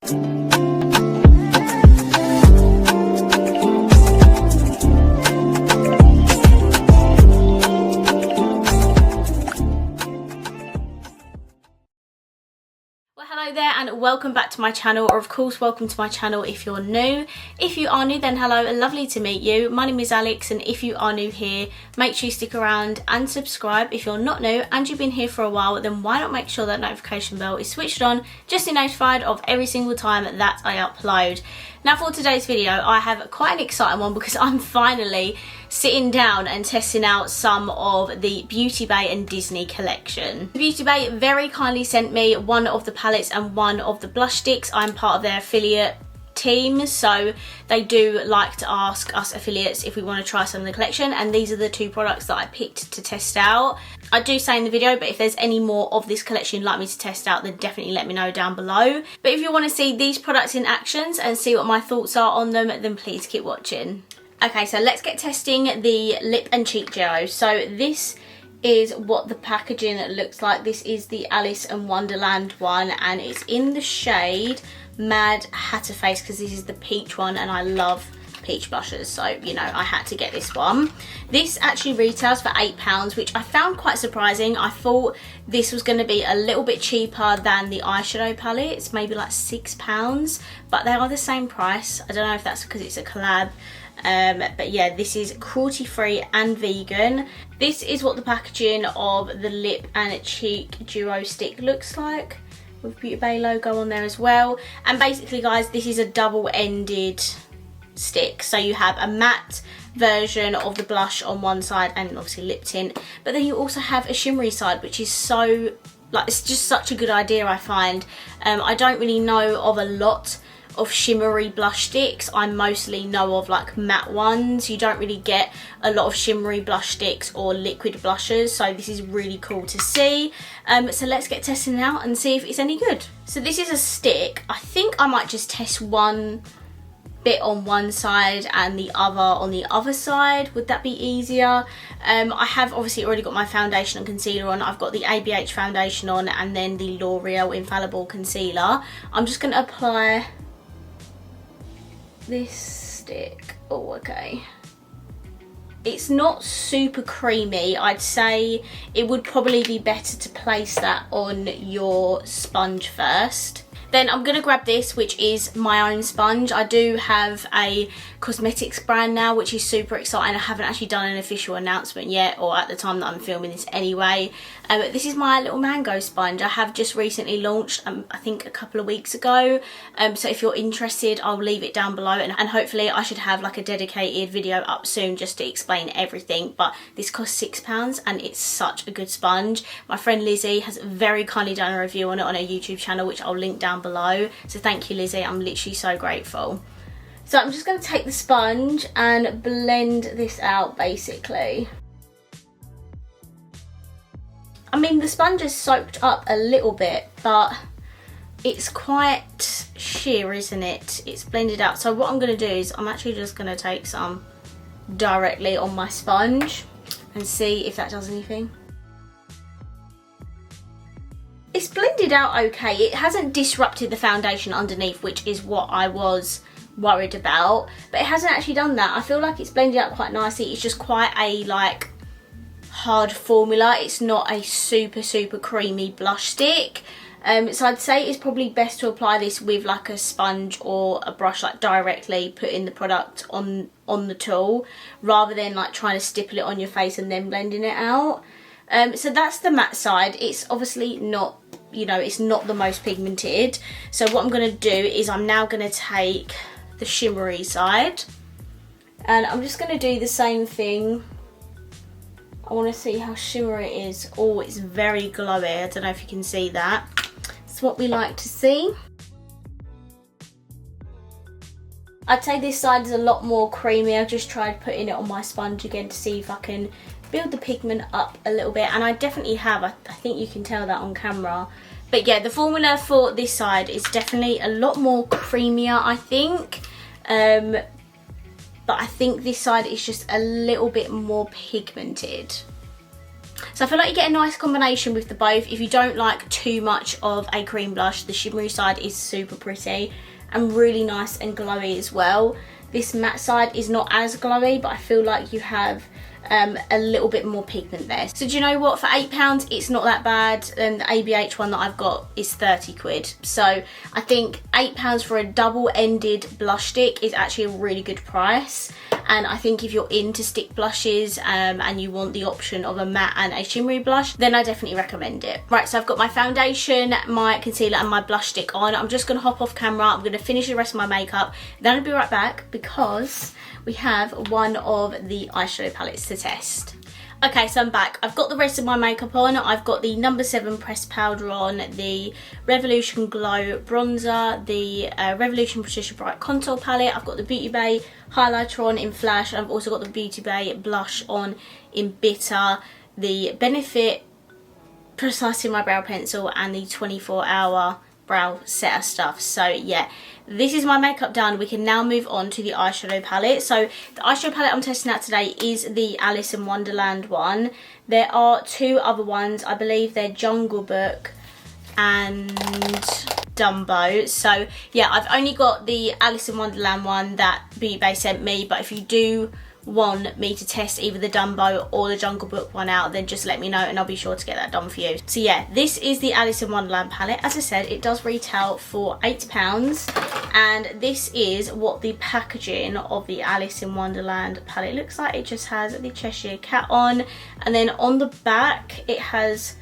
Hello there and welcome back to my channel, or of course welcome to my channel if you're new. If you are new, then hello and lovely to meet you. My name is Alex, and if you are new here, make sure you stick around and subscribe. If you're not new and you've been here for a while, then why not make sure that notification bell is switched on just to be notified of every single time that I upload. Now for today's video, I have quite an exciting one because I'm finally sitting down and testing out some of the Beauty Bay and Disney collection. Beauty Bay very kindly sent me one of the palettes and one of the blush sticks. I'm part of their affiliate team, so they do like to ask us affiliates if we want to try some of the collection, and these are the two products that I picked to test out. I do say in the video, but if there's any more of this collection you'd like me to test out, then definitely let me know down below. But if you want to see these products in actions and see what my thoughts are on them, then please keep watching. Okay, so let's get testing the lip and cheek gel. So this is what the packaging looks like. This is the Alice in Wonderland one, and it's in the shade Mad Hatter Face because this is the peach one, and I love peach blushes, so you know I had to get this one. This actually retails for £8, which I found quite surprising. I thought this was going to be a little bit cheaper than the eyeshadow palettes, maybe like £6, but they are the same price. I don't know if that's because it's a collab. But yeah, this is cruelty free and vegan. This is what the packaging of the lip and cheek duo stick looks like, with Beauty Bay logo on there as well. And basically guys, this is a double-ended stick, so you have a matte version of the blush on one side and obviously lip tint, but then you also have a shimmery side, which is so, like, it's just such a good idea, I find. I don't really know of a lot of shimmery blush sticks. I mostly know of like matte ones. You don't really get a lot of shimmery blush sticks or liquid blushes, so this is really cool to see. So let's get testing it out and see if it's any good. So this is a stick. I think I might just test one bit on one side and the other on the other side. Would that be easier? I have obviously already got my foundation and concealer on. I've got the ABH foundation on and then the L'Oreal Infallible concealer. I'm just going to apply this stick. Oh, okay. It's not super creamy. I'd say it would probably be better to place that on your sponge first. Then I'm going to grab this, which is my own sponge. I do have a cosmetics brand now, which is super exciting. I haven't actually done an official announcement yet, or at the time that I'm filming this anyway. But this is my little mango sponge. I have just recently launched, I think a couple of weeks ago. So if you're interested, I'll leave it down below, and hopefully I should have like a dedicated video up soon just to explain everything. But this costs £6 and it's such a good sponge. My friend Lizzie has very kindly done a review on it on her YouTube channel, which I'll link down below. So thank you, Lizzie. I'm literally so grateful. So I'm just going to take the sponge and blend this out basically. I mean, the sponge is soaked up a little bit, but it's quite sheer, isn't it? It's blended out. So what I'm going to do is I'm actually just going to take some directly on my sponge and see if that does anything. It's blended out okay. It hasn't disrupted the foundation underneath, which is what I was worried about, but it hasn't actually done that. I feel like it's blended out quite nicely. It's just quite a like hard formula. It's not a super creamy blush stick. So I'd say it's probably best to apply this with like a sponge or a brush, like directly putting the product on the tool rather than like trying to stipple it on your face and then blending it out. So that's the matte side. It's obviously not, you know, it's not the most pigmented. So what I'm going to do is I'm now going to take the shimmery side and I'm just going to do the same thing. I want to see how shimmery it is. Oh, it's very glowy. I don't know if you can see that. It's what we like to see. I'd say this side is a lot more creamy. I've just tried putting it on my sponge again to see if I can build the pigment up a little bit, and I definitely have. I think you can tell that on camera. But yeah, the formula for this side is definitely a lot more creamier, I think. But I think this side is just a little bit more pigmented. So I feel like you get a nice combination with the both. If you don't like too much of a cream blush, the shimmery side is super pretty and really nice and glowy as well. This matte side is not as glowy, but I feel like you have a little bit more pigment there. So do you know what, for £8 it's not that bad, and the ABH one that I've got is 30 quid. So I think £8 for a double-ended blush stick is actually a really good price. And I think if you're into stick blushes and you want the option of a matte and a shimmery blush, then I definitely recommend it. Right, so I've got my foundation, my concealer and my blush stick on. I'm just gonna hop off camera, I'm gonna finish the rest of my makeup, then I'll be right back because we have one of the eyeshadow palettes to test. Okay, so I'm back. I've got the rest of my makeup on. I've got the No. 7 pressed powder on, the Revolution Glow bronzer, the Revolution Precision Bright contour palette. I've got the Beauty Bay highlighter on in Flash. I've also got the Beauty Bay blush on in Bitter, the Benefit Precisely My Brow Pencil, and the 24-hour brow setter stuff. So yeah, this is my makeup done. We can now move on to the eyeshadow palette. So the eyeshadow palette I'm testing out today is the Alice in Wonderland one. There are two other ones. I believe they're Jungle Book and Dumbo. So yeah, I've only got the Alice in Wonderland one that Beauty Bay sent me, but if you do want me to test either the Dumbo or the Jungle Book one out, then just let me know and I'll be sure to get that done for you. So yeah, this is the Alice in Wonderland palette. As I said, it does retail for £8, and this is what the packaging of the Alice in Wonderland palette looks like. It just has the Cheshire Cat on, and then on the back it has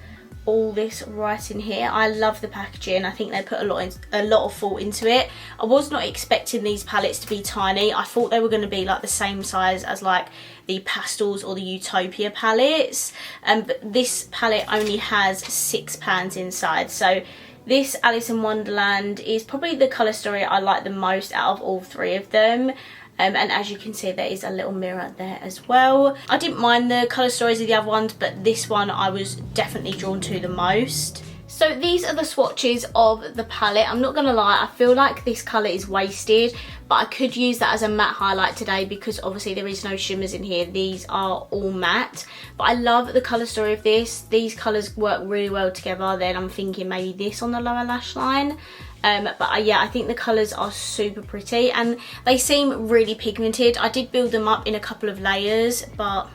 all this right in here. I love the packaging. I think they put a lot of thought into it. I was not expecting these palettes to be tiny. I thought they were going to be like the same size as like the Pastels or the Utopia palettes, but this palette only has 6 pans inside. So this Alice in Wonderland is probably the colour story I like the most out of all three of them. And as you can see, there is a little mirror there as well. I didn't mind the colour stories of the other ones, but this one I was definitely drawn to the most. So these are the swatches of the palette. I'm not going to lie, I feel like this colour is wasted, but I could use that as a matte highlight today because obviously there is no shimmers in here. These are all matte, but I love the colour story of this. These colours work really well together. Then I'm thinking maybe this on the lower lash line. But yeah, I think the colours are super pretty and they seem really pigmented. I did build them up in a couple of layers, but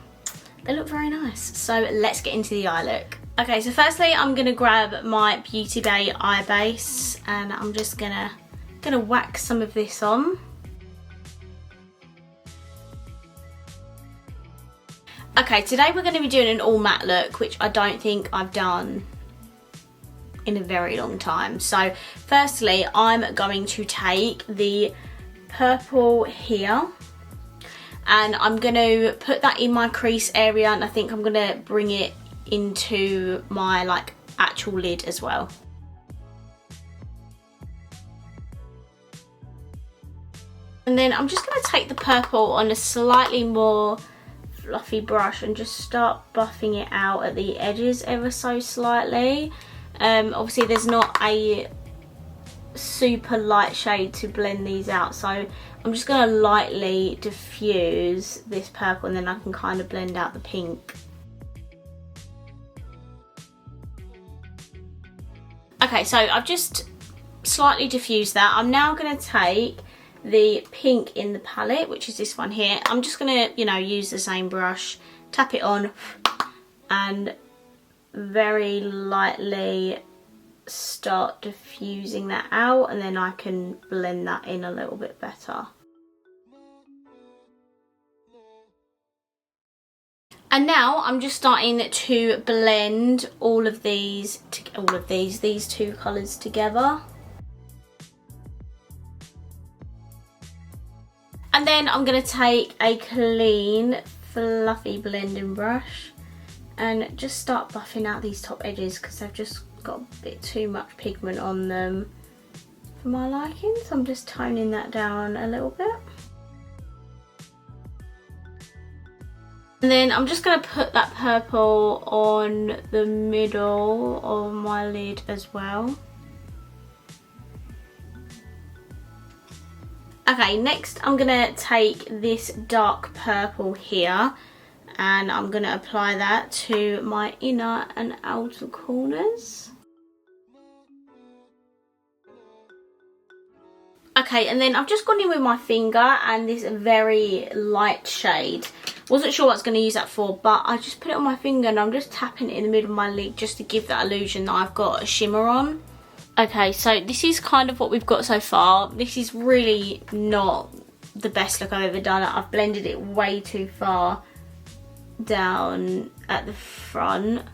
they look very nice. So let's get into the eye look. Okay, so firstly I'm going to grab my Beauty Bay eye base and I'm just gonna whack some of this on. Okay, today we're going to be doing an all matte look, which I don't think I've done in a very long time. So firstly I'm going to take the purple here and I'm going to put that in my crease area, and I think I'm going to bring it into my like actual lid as well. And then I'm just going to take the purple on a slightly more fluffy brush and just start buffing it out at the edges ever so slightly. Obviously there's not a super light shade to blend these out, so I'm just going to lightly diffuse this purple and then I can kind of blend out the pink. Okay, so I've just slightly diffused that. I'm now going to take the pink in the palette, which is this one here. I'm just going to, you know, use the same brush, tap it on and very lightly start diffusing that out, and then I can blend that in a little bit better. And now I'm just starting to blend all of these two colours together. And then I'm going to take a clean fluffy blending brush and just start buffing out these top edges because they've just got a bit too much pigment on them for my liking, so I'm just toning that down a little bit. And then I'm just going to put that purple on the middle of my lid as well. Okay, next I'm going to take this dark purple here and I'm going to apply that to my inner and outer corners. Okay, and then I've just gone in with my finger and this very light shade. Wasn't sure what I was going to use that for, but I just put it on my finger and I'm just tapping it in the middle of my lid just to give that illusion that I've got a shimmer on. Okay, so this is kind of what we've got so far. This is really not the best look I've ever done. I've blended it way too far down at the front,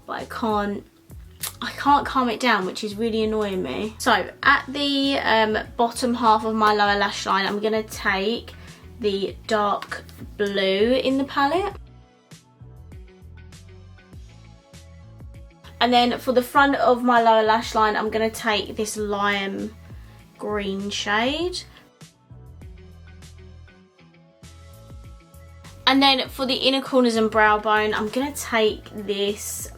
but I can't calm it down, which is really annoying me. So at the bottom half of my lower lash line, I'm going to take the dark blue in the palette. And then for the front of my lower lash line, I'm going to take this lime green shade. And then for the inner corners and brow bone, I'm going to take this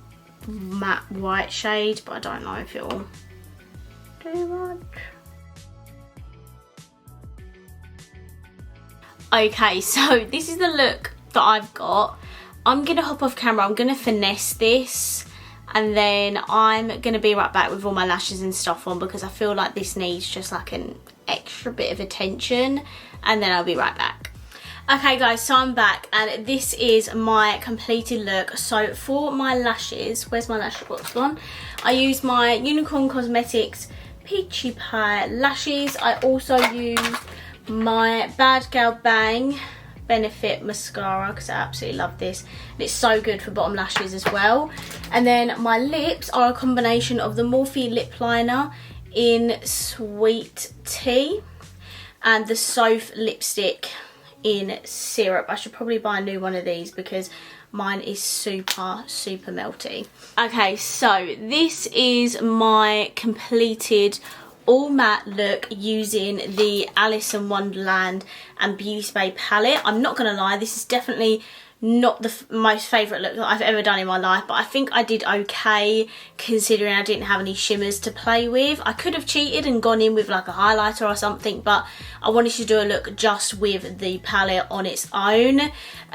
matte white shade, but I don't know if it will do much. Okay, so this is the look that I've got. I'm going to hop off camera, I'm going to finesse this, and then I'm going to be right back with all my lashes and stuff on, because I feel like this needs just like an extra bit of attention, and then I'll be right back. Okay guys, so I'm back and this is my completed look. So for my lashes, where's my lash box gone? I use my Unicorn Cosmetics Peachy Pie lashes. I also use my Bad Gal Bang Benefit mascara because I absolutely love this. And it's so good for bottom lashes as well. And then my lips are a combination of the Morphe lip liner in Sweet Tea and the Soph lipstick in Syrup. I should probably buy a new one of these because mine is super melty. Okay, so this is my completed all matte look using the Alice in Wonderland and Beauty Bay palette. I'm not gonna lie, this is definitely not the most favourite look that I've ever done in my life, but I think I did okay considering I didn't have any shimmers to play with. I could have cheated and gone in with like a highlighter or something, but I wanted to do a look just with the palette on its own.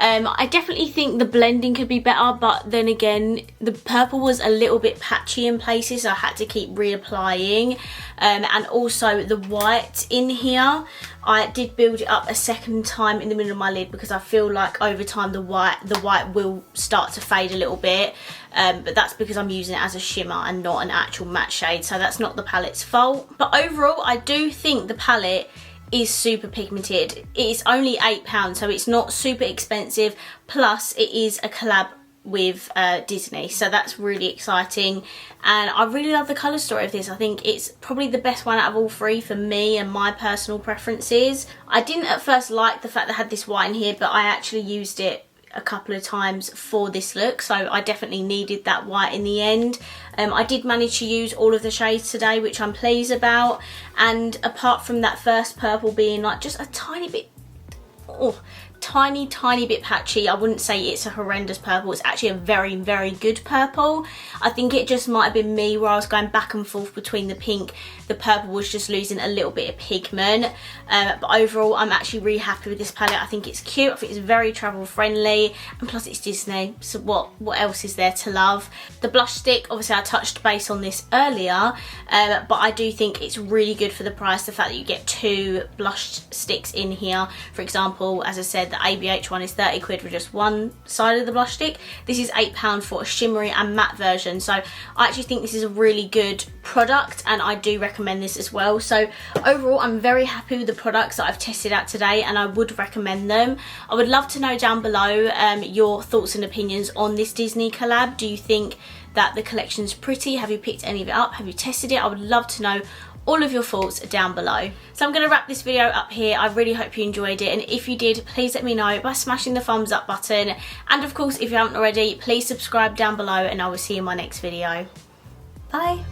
I definitely think the blending could be better, but then again, the purple was a little bit patchy in places, so I had to keep reapplying. And also the white in here, I did build it up a second time in the middle of my lid because I feel like over time the white will start to fade a little bit, but that's because I'm using it as a shimmer and not an actual matte shade, so that's not the palette's fault. But overall, I do think the palette is super pigmented. It is only £8, so it's not super expensive, plus it is a collab with Disney, so that's really exciting, and I really love the colour story of this. I think it's probably the best one out of all three for me and my personal preferences. I didn't at first like the fact that I had this white in here, but I actually used it a couple of times for this look, so I definitely needed that white in the end. I did manage to use all of the shades today, which I'm pleased about, and apart from that first purple being like just a tiny bit, tiny bit patchy, I wouldn't say it's a horrendous purple. It's actually a very good purple. I think it just might have been me where I was going back and forth between the pink. The purple was just losing a little bit of pigment, but overall I'm actually really happy with this palette. I think it's cute, I think it's very travel friendly, and plus it's Disney, so what else is there to love? The blush stick, obviously I touched base on this earlier, but I do think it's really good for the price. The fact that you get 2 blush sticks in here, for example, as I said, the ABH one is 30 quid for just one side of the blush stick. This is £8 for a shimmery and matte version, so I actually think this is a really good product and I do recommend this as well. So overall I'm very happy with the products that I've tested out today and I would recommend them. I would love to know down below your thoughts and opinions on this Disney collab. Do you think that the collection's pretty? Have you picked any of it up? Have you tested it? I would love to know all of your thoughts down below. So I'm going to wrap this video up here. I really hope you enjoyed it, and if you did, please let me know by smashing the thumbs up button, and of course if you haven't already, please subscribe down below, and I will see you in my next video. Bye.